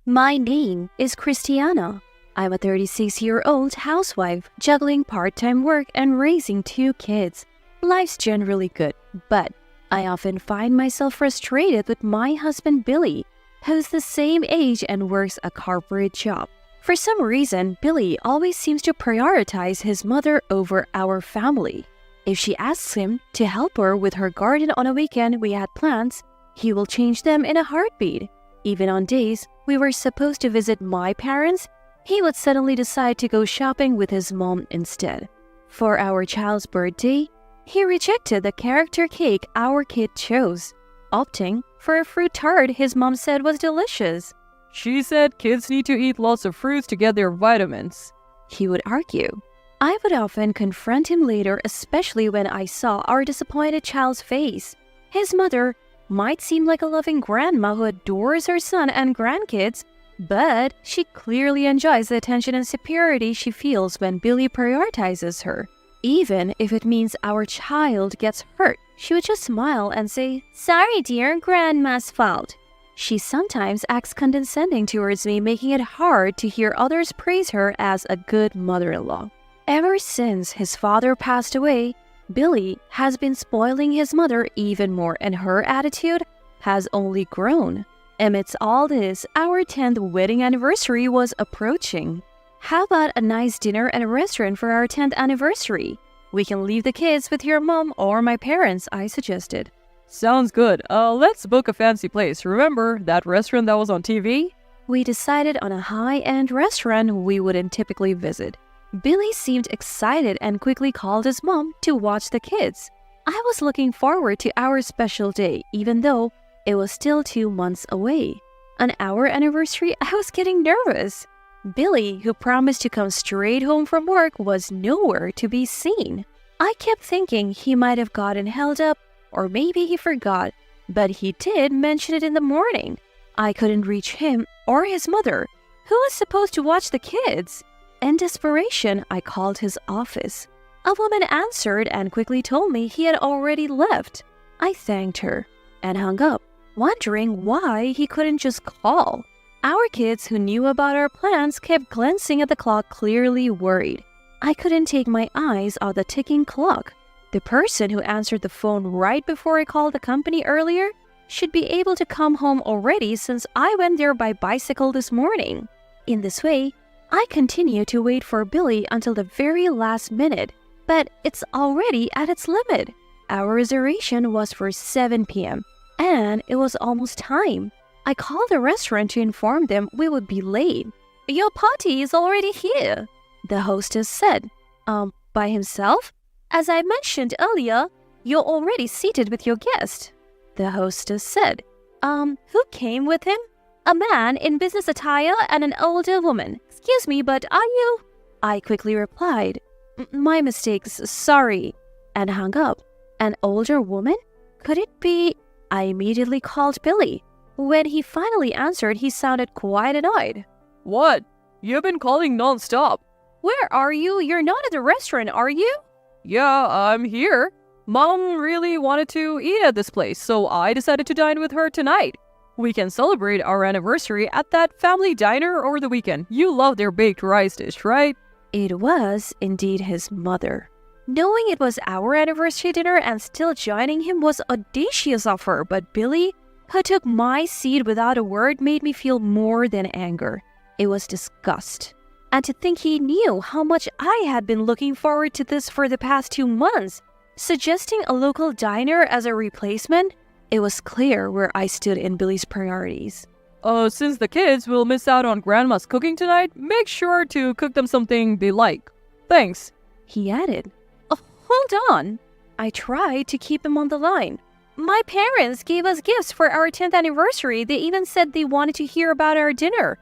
My name is Christiana. I'm a 36-year-old housewife juggling part-time work and raising 2 kids. Life's generally good, but I often find myself frustrated with my husband Billy, who's the same age and works a corporate job. For some reason, Billy always seems to prioritize his mother over our family. If she asks him to help her with her garden on a weekend we had plans, he will change them in a heartbeat. Even on days we were supposed to visit my parents, he would suddenly decide to go shopping with his mom instead. For our child's birthday, he rejected the character cake our kid chose, opting for a fruit tart his mom said was delicious. She said kids need to eat lots of fruits to get their vitamins, he would argue. I would often confront him later, especially when I saw our disappointed child's face. His mother might seem like a loving grandma who adores her son and grandkids, but she clearly enjoys the attention and superiority she feels when Billy prioritizes her. Even if it means our child gets hurt, she would just smile and say, "Sorry dear, grandma's fault." She sometimes acts condescending towards me, making it hard to hear others praise her as a good mother-in-law. Ever since his father passed away, Billy has been spoiling his mother even more, and her attitude has only grown. Amidst all this, our 10th wedding anniversary was approaching. How about a nice dinner at a restaurant for our 10th anniversary? We can leave the kids with your mom or my parents, I suggested. Sounds good. Let's book a fancy place. Remember that restaurant that was on TV? We decided on a high-end restaurant we wouldn't typically visit. Billy seemed excited and quickly called his mom to watch the kids. I was looking forward to our special day, even though it was still 2 months away. On our anniversary, I was getting nervous. Billy, who promised to come straight home from work, was nowhere to be seen. I kept thinking he might have gotten held up, or maybe he forgot, but he did mention it in the morning. I couldn't reach him or his mother, who was supposed to watch the kids. In desperation, I called his office. A woman answered and quickly told me he had already left. I thanked her and hung up, wondering why he couldn't just call. Our kids, who knew about our plans, kept glancing at the clock, clearly worried. I couldn't take my eyes off the ticking clock. The person who answered the phone right before I called the company earlier should be able to come home already, since I went there by bicycle this morning. In this way, I continue to wait for Billy until the very last minute, but it's already at its limit. Our reservation was for 7 p.m., and it was almost time. I called the restaurant to inform them we would be late. "Your party is already here," the hostess said. By himself? As I mentioned earlier, you're already seated with your guest," the hostess said. Who came with him?" "A man in business attire and an older woman. Excuse me, but are you?" I quickly replied, "My mistakes, sorry," and hung up. An older woman? Could it be? I immediately called Billy. When he finally answered, he sounded quite annoyed. What? You've been calling non-stop. "Where are you? You're not at the restaurant, are you?" Yeah, I'm here. Mom really wanted to eat at this place, so I decided to dine with her tonight. We can celebrate our anniversary at that family diner over the weekend. You love their baked rice dish, right? It was indeed his mother. Knowing it was our anniversary dinner and still joining him was audacious of her, but Billy, who took my seat without a word, made me feel more than anger. It was disgust. And to think he knew how much I had been looking forward to this for the past 2 months, suggesting a local diner as a replacement. It was clear where I stood in Billy's priorities. Since the kids will miss out on Grandma's cooking tonight, make sure to cook them something they like. Thanks, he added. Hold on. I tried to keep him on the line. My parents gave us gifts for our 10th anniversary. They even said they wanted to hear about our dinner.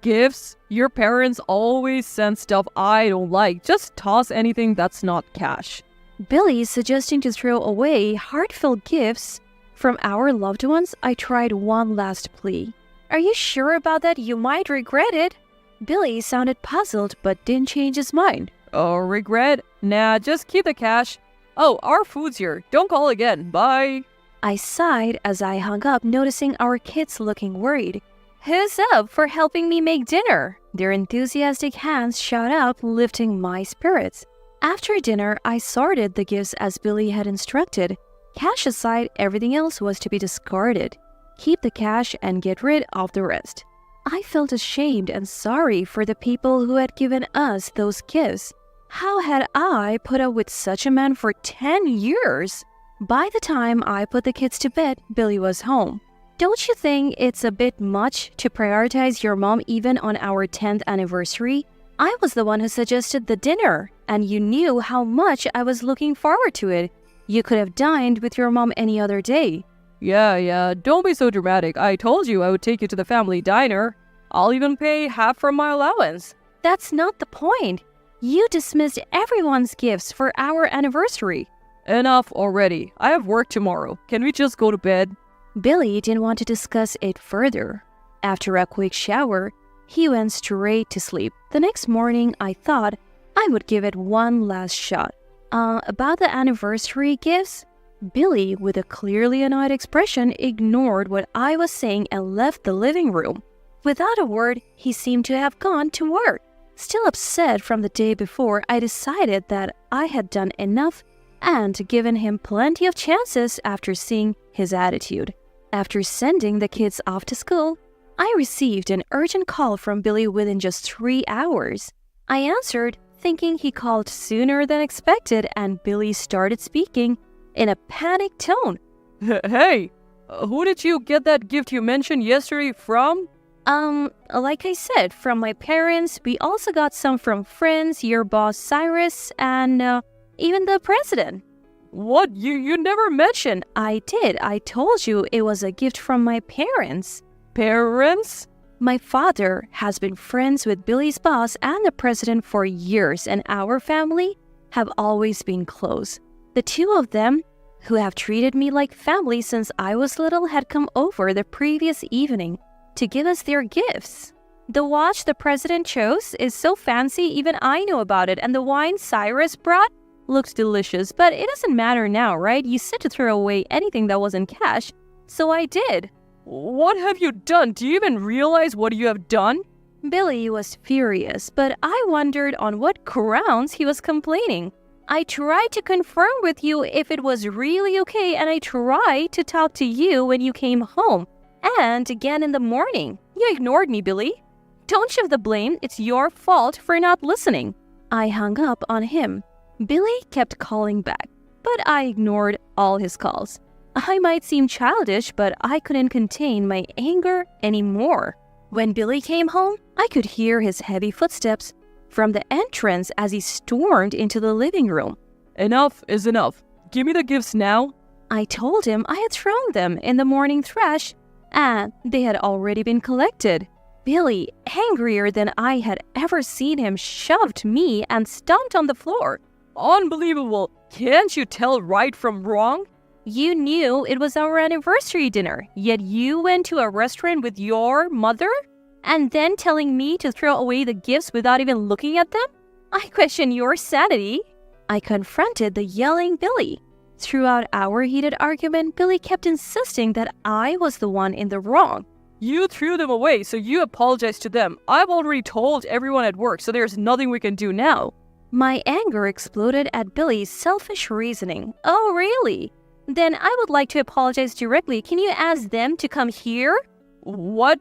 Gifts? Your parents always send stuff I don't like. Just toss anything that's not cash. Billy suggesting to throw away heartfelt gifts from our loved ones. I tried one last plea. Are you sure about that? You might regret it. Billy sounded puzzled but didn't change his mind. Regret? Nah, just keep the cash. Oh, our food's here. Don't call again. Bye. I sighed as I hung up, noticing our kids looking worried. Who's up for helping me make dinner? Their enthusiastic hands shot up, lifting my spirits. After dinner, I sorted the gifts as Billy had instructed. Cash aside, everything else was to be discarded. Keep the cash and get rid of the rest. I felt ashamed and sorry for the people who had given us those gifts. How had I put up with such a man for 10 years? By the time I put the kids to bed, Billy was home. Don't you think it's a bit much to prioritize your mom even on our 10th anniversary? I was the one who suggested the dinner, and you knew how much I was looking forward to it. You could have dined with your mom any other day. Yeah, don't be so dramatic. I told you I would take you to the family diner. I'll even pay half from my allowance. That's not the point. You dismissed everyone's gifts for our anniversary. Enough already. I have work tomorrow. Can we just go to bed? Billy didn't want to discuss it further. After a quick shower, he went straight to sleep. The next morning, I thought I would give it one last shot. About the anniversary gifts? Billy, with a clearly annoyed expression, ignored what I was saying and left the living room. Without a word, he seemed to have gone to work. Still upset from the day before, I decided that I had done enough and given him plenty of chances after seeing his attitude. After sending the kids off to school, I received an urgent call from Billy within just 3 hours. I answered, thinking he called sooner than expected, and Billy started speaking in a panicked tone. Hey, who did you get that gift you mentioned yesterday from? Like I said, from my parents. We also got some from friends, your boss Cyrus, and even the president. What? You never mentioned. I did. I told you it was a gift from my parents. Parents? My father has been friends with Billy's boss and the president for years, and our family have always been close. The two of them, who have treated me like family since I was little, had come over the previous evening to give us their gifts. The watch the president chose is so fancy even I know about it, and the wine Cyrus brought looks delicious, but it doesn't matter now, right? You said to throw away anything that wasn't cash, so I did. What have you done? Do you even realize what you have done? Billy was furious, but I wondered on what grounds he was complaining. I tried to confirm with you if it was really okay, and I tried to talk to you when you came home, and again in the morning. You ignored me, Billy. Don't shift the blame. It's your fault for not listening. I hung up on him. Billy kept calling back, but I ignored all his calls. I might seem childish, but I couldn't contain my anger anymore. When Billy came home, I could hear his heavy footsteps from the entrance as he stormed into the living room. Enough is enough. Give me the gifts now. I told him I had thrown them in the morning trash, and they had already been collected. Billy, angrier than I had ever seen him, shoved me and stomped on the floor. Unbelievable. Can't you tell right from wrong? You knew it was our anniversary dinner, yet you went to a restaurant with your mother? And then telling me to throw away the gifts without even looking at them? I question your sanity. I confronted the yelling Billy. Throughout our heated argument, Billy kept insisting that I was the one in the wrong. You threw them away, so you apologized to them. I've already told everyone at work, so there's nothing we can do now. My anger exploded at Billy's selfish reasoning. Oh, really? Then I would like to apologize directly. Can you ask them to come here? What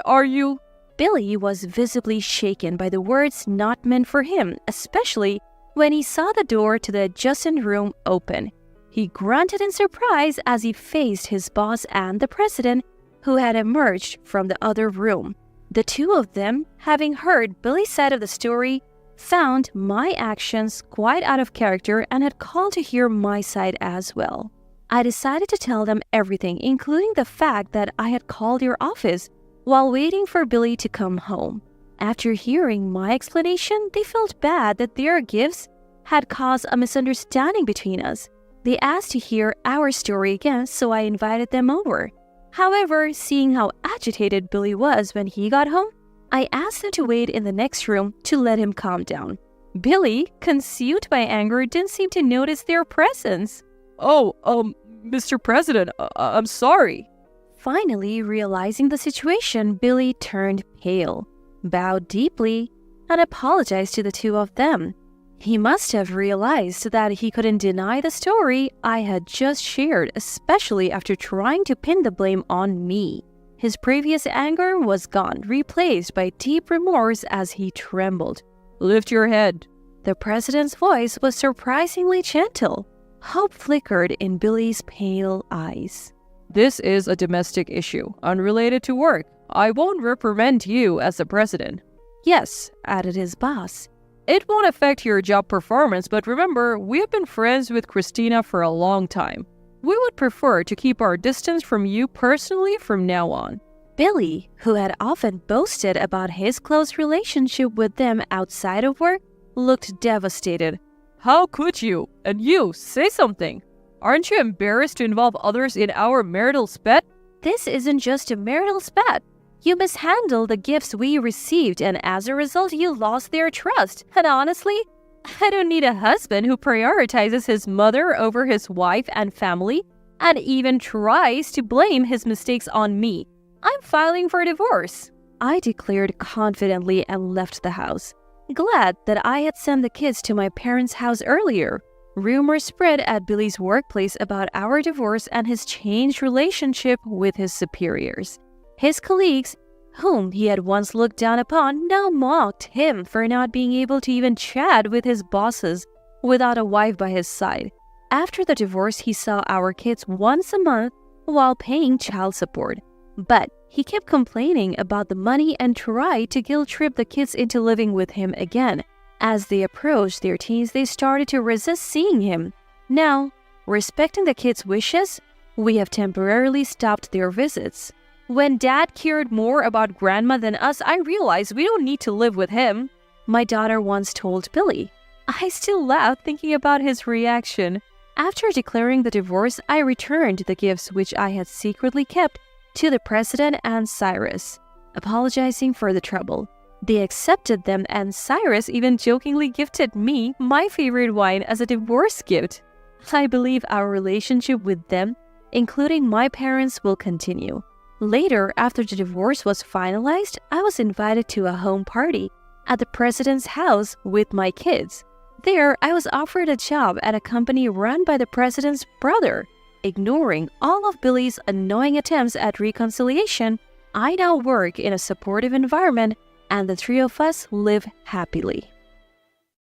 are you? Billy was visibly shaken by the words not meant for him, especially when he saw the door to the adjacent room open. He grunted in surprise as he faced his boss and the president, who had emerged from the other room. The two of them, having heard Billy's side of the story, found my actions quite out of character and had called to hear my side as well. I decided to tell them everything, including the fact that I had called your office while waiting for Billy to come home. After hearing my explanation, they felt bad that their gifts had caused a misunderstanding between us. They asked to hear our story again, so I invited them over. However, seeing how agitated Billy was when he got home, I asked them to wait in the next room to let him calm down. Billy, consumed by anger, didn't seem to notice their presence. Oh, Mr. President, I'm sorry. Finally, realizing the situation, Billy turned pale, bowed deeply, and apologized to the two of them. He must have realized that he couldn't deny the story I had just shared, especially after trying to pin the blame on me. His previous anger was gone, replaced by deep remorse as he trembled. Lift your head. The president's voice was surprisingly gentle. Hope flickered in Billy's pale eyes. This is a domestic issue, unrelated to work. I won't reprimand you as the president. Yes, added his boss. It won't affect your job performance, but remember, we have been friends with Christina for a long time. We would prefer to keep our distance from you personally from now on. Billy, who had often boasted about his close relationship with them outside of work, looked devastated. How could you? And you, say something. Aren't you embarrassed to involve others in our marital spat? This isn't just a marital spat. You mishandled the gifts we received, and as a result, you lost their trust. And honestly, I don't need a husband who prioritizes his mother over his wife and family, and even tries to blame his mistakes on me. I'm filing for divorce, I declared confidently and left the house, glad that I had sent the kids to my parents' house earlier. Rumors spread at Billy's workplace about our divorce and his changed relationship with his superiors. His colleagues, whom he had once looked down upon, now mocked him for not being able to even chat with his bosses without a wife by his side. After the divorce, he saw our kids once a month while paying child support. But he kept complaining about the money and tried to guilt-trip the kids into living with him again. As they approached their teens, they started to resist seeing him. Now, respecting the kids' wishes, we have temporarily stopped their visits. When Dad cared more about Grandma than us, I realized we don't need to live with him, my daughter once told Billy. I still laugh thinking about his reaction. After declaring the divorce, I returned the gifts which I had secretly kept to the president and Cyrus, apologizing for the trouble. They accepted them, and Cyrus even jokingly gifted me my favorite wine as a divorce gift. I believe our relationship with them, including my parents, will continue. Later, after the divorce was finalized, I was invited to a home party at the president's house with my kids. There, I was offered a job at a company run by the president's brother. Ignoring all of Billy's annoying attempts at reconciliation, I now work in a supportive environment, and the three of us live happily.